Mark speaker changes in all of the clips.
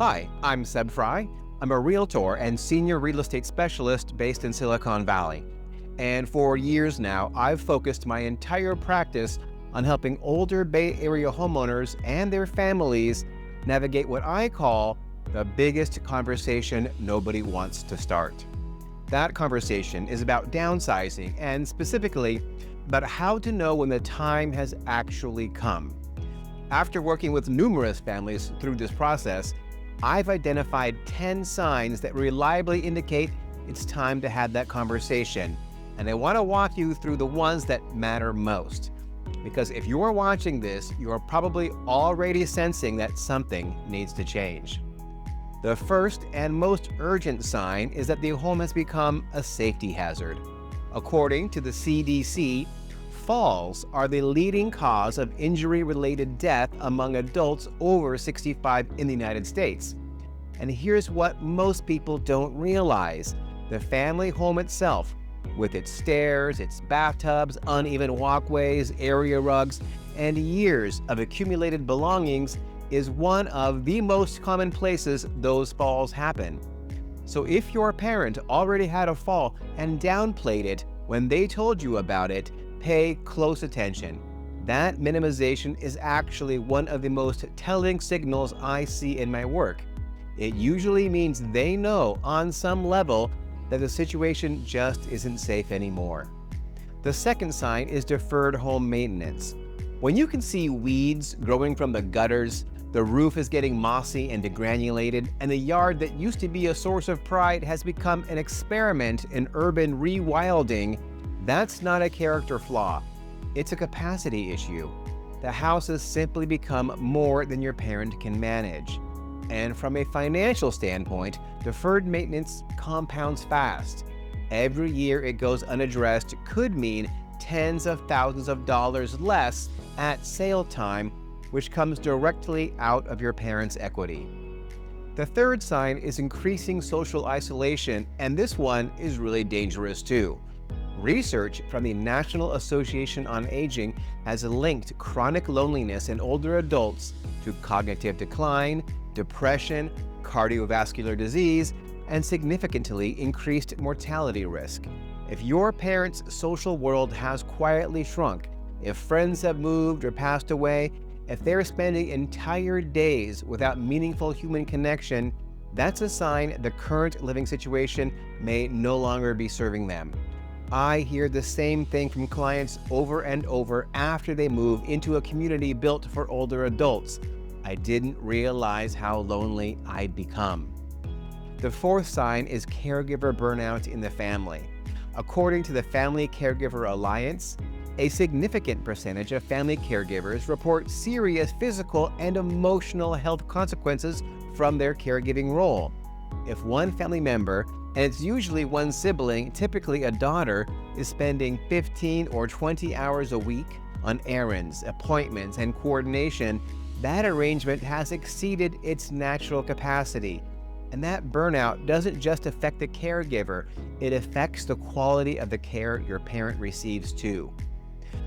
Speaker 1: Hi, I'm Frey. I'm a realtor and senior real estate specialist based in Silicon Valley. And for years now, I've focused my entire practice on helping older Bay Area homeowners and their families navigate what I call the biggest conversation nobody wants to start. That conversation is about downsizing and specifically about how to know when the time has actually come. After working with numerous families through this process, I've identified 10 signs that reliably indicate it's time to have that conversation. And I want to walk you through the ones that matter most. Because if you're watching this, you're probably already sensing that something needs to change. The first and most urgent sign is that the home has become a safety hazard. According to the CDC, falls are the leading cause of injury-related death among adults over 65 in the United States. And here's what most people don't realize. The family home itself, with its stairs, its bathtubs, uneven walkways, area rugs, and years of accumulated belongings, is one of the most common places those falls happen. So if your parent already had a fall and downplayed it when they told you about it, pay close attention. That minimization is actually one of the most telling signals I see in my work. It usually means they know on some level that the situation just isn't safe anymore. The second sign is deferred home maintenance. When you can see weeds growing from the gutters, the roof is getting mossy and degranulated, and the yard that used to be a source of pride has become an experiment in urban rewilding, that's not a character flaw. It's a capacity issue. The house has simply become more than your parent can manage. And from a financial standpoint, deferred maintenance compounds fast. Every year it goes unaddressed could mean tens of thousands of dollars less at sale time, which comes directly out of your parents' equity. The third sign is increasing social isolation, and this one is really dangerous too. Research from the National Association on Aging has linked chronic loneliness in older adults to cognitive decline, depression, cardiovascular disease, and significantly increased mortality risk. If your parents' social world has quietly shrunk, if friends have moved or passed away, if they're spending entire days without meaningful human connection, that's a sign the current living situation may no longer be serving them. I hear the same thing from clients over and over after they move into a community built for older adults. I didn't realize how lonely I'd become. The fourth sign is caregiver burnout in the family. According to the Family Caregiver Alliance, a significant percentage of family caregivers report serious physical and emotional health consequences from their caregiving role. If one family member, and it's usually one sibling, typically a daughter, is spending 15 or 20 hours a week on errands, appointments, and coordination, that arrangement has exceeded its natural capacity. And that burnout doesn't just affect the caregiver, it affects the quality of the care your parent receives too.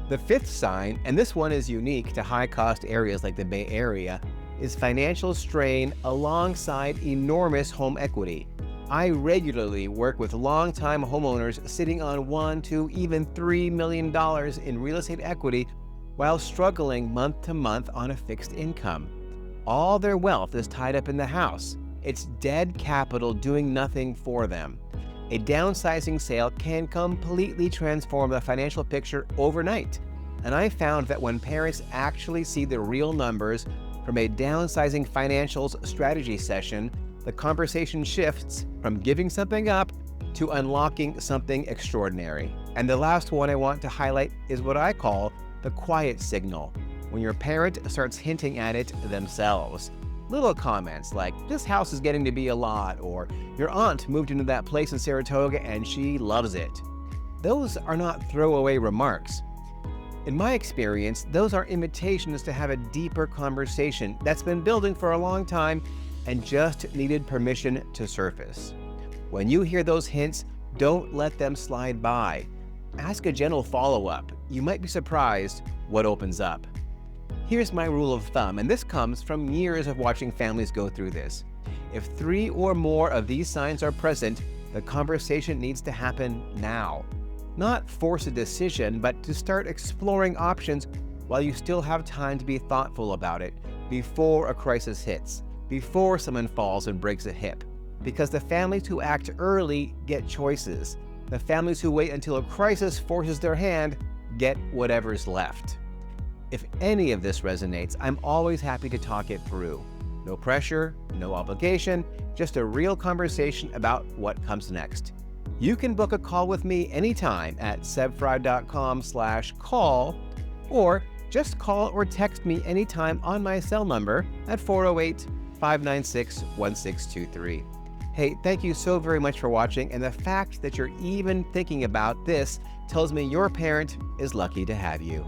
Speaker 1: The fifth sign, and this one is unique to high-cost areas like the Bay Area, is financial strain alongside enormous home equity. I regularly work with longtime homeowners sitting on $1, $2, even $3 million in real estate equity while struggling month to month on a fixed income. All their wealth is tied up in the house. It's dead capital doing nothing for them. A downsizing sale can completely transform the financial picture overnight. And I found that when parents actually see the real numbers from a downsizing financials strategy session, the conversation shifts from giving something up to unlocking something extraordinary. And the last one I want to highlight is what I call the quiet signal, when your parent starts hinting at it themselves. Little comments like, "This house is getting to be a lot," or "Your aunt moved into that place in Saratoga and she loves it." Those are not throwaway remarks. In my experience, those are invitations to have a deeper conversation that's been building for a long time and just needed permission to surface. When you hear those hints, don't let them slide by. Ask a gentle follow-up. You might be surprised what opens up. Here's my rule of thumb, and this comes from years of watching families go through this. If 3 or more of these signs are present, the conversation needs to happen now. Not force a decision, but to start exploring options while you still have time to be thoughtful about it before a crisis hits, before someone falls and breaks a hip. Because the families who act early get choices. The families who wait until a crisis forces their hand get whatever's left. If any of this resonates, I'm always happy to talk it through. No pressure, no obligation, just a real conversation about what comes next. You can book a call with me anytime at sebfry.com/call, or just call or text me anytime on my cell number at 408-596-1623. Hey, thank you so very much for watching, and the fact that you're even thinking about this tells me your parent is lucky to have you.